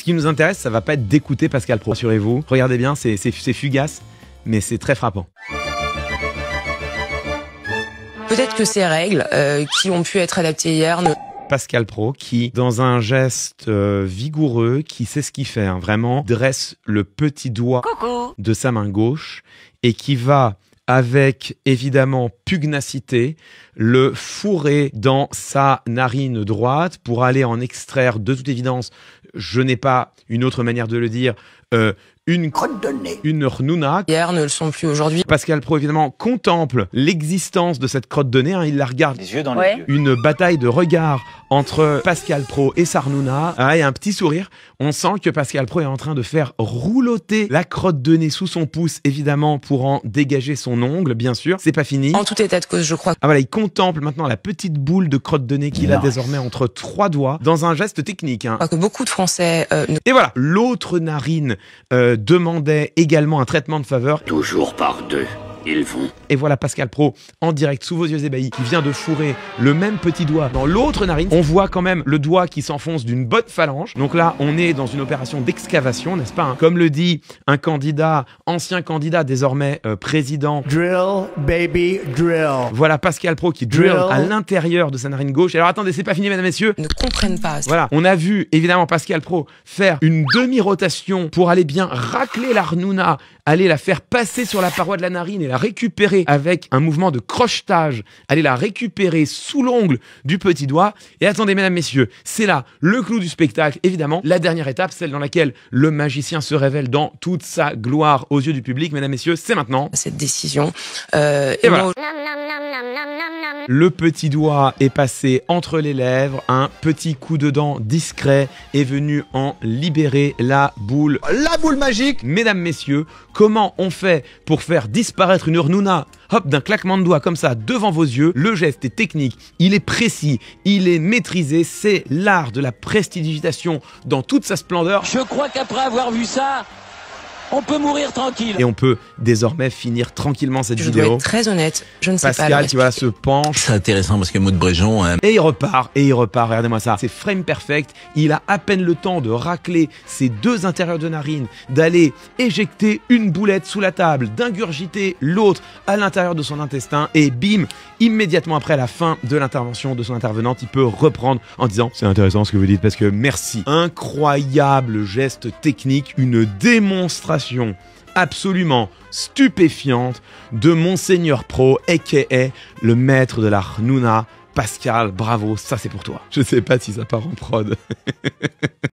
qui nous intéresse, ça va pas être d'écouter Pascal Praud, rassurez-vous. Regardez bien, c'est fugace, mais c'est très frappant. Peut-être que ces règles qui ont pu être adaptées hier Pascal Praud qui, dans un geste vigoureux, qui sait ce qu'il fait, hein, vraiment, dresse le petit doigt de sa main gauche et qui va, avec évidemment pugnacité, le fourrer dans sa narine droite pour aller en extraire, de toute évidence, je n'ai pas une autre manière de le dire, une crotte de nez, une rnouna. Hier ne le sont plus aujourd'hui. Pascal Praud, évidemment, contemple l'existence de cette crotte de nez. Hein, il la regarde. Les yeux dans les yeux. Une bataille de regards entre Pascal Praud et sa rnouna. Ah, et un petit sourire. On sent que Pascal Praud est en train de faire roulotter la crotte de nez sous son pouce, évidemment, pour en dégager son ongle, bien sûr. C'est pas fini. En tout état de cause, je crois. Ah voilà, il contemple maintenant la petite boule de crotte de nez qu'il a désormais entre 3 doigts, dans un geste technique. Hein. Je crois que beaucoup de Français... Et voilà, l'autre narine demandait également un traitement de faveur. Toujours par deux, ils vont. Et voilà Pascal Praud en direct sous vos yeux ébahis qui vient de fourrer le même petit doigt dans l'autre narine. On voit quand même le doigt qui s'enfonce d'une bonne phalange. Donc là, on est dans une opération d'excavation, n'est-ce pas, hein? Comme le dit un candidat, ancien candidat, désormais président. Drill, baby, drill. Voilà Pascal Praud qui drill à l'intérieur de sa narine gauche. Alors attendez, c'est pas fini, mesdames et messieurs. Ne comprennent pas. Voilà, on a vu évidemment Pascal Praud faire une demi-rotation pour aller bien racler la rnouna, aller la faire passer sur la paroi de la narine et la récupérer avec un mouvement de crochetage, aller la récupérer sous l'ongle du petit doigt. Et attendez, mesdames, messieurs, c'est là le clou du spectacle, évidemment. La dernière étape, celle dans laquelle le magicien se révèle dans toute sa gloire aux yeux du public, mesdames, messieurs, c'est maintenant. Cette décision. Et voilà. Le petit doigt est passé entre les lèvres, un petit coup de dent discret est venu en libérer la boule. La boule magique. Mesdames, messieurs, comment on fait pour faire disparaître une rnouna, hop, d'un claquement de doigts comme ça devant vos yeux? Le geste est technique, il est précis, il est maîtrisé, c'est l'art de la prestidigitation dans toute sa splendeur. Je crois qu'après avoir vu ça, on peut mourir tranquille. Et on peut désormais finir tranquillement cette vidéo. Je dois être très honnête, je ne sais pas. Pascal qui voilà, se penche. C'est intéressant parce que Maud Bréjon... Et il repart, regardez-moi ça. C'est frame perfect, il a à peine le temps de racler ses deux intérieurs de narine, d'aller éjecter une boulette sous la table, d'ingurgiter l'autre à l'intérieur de son intestin, et bim, immédiatement après la fin de l'intervention de son intervenante, il peut reprendre en disant « C'est intéressant ce que vous dites parce que merci ». Incroyable geste technique, une démonstration absolument stupéfiante de Monseigneur Praud, a.k.a. le maître de la rnouna. Pascal, bravo, ça c'est pour toi. Je sais pas si ça part en prod.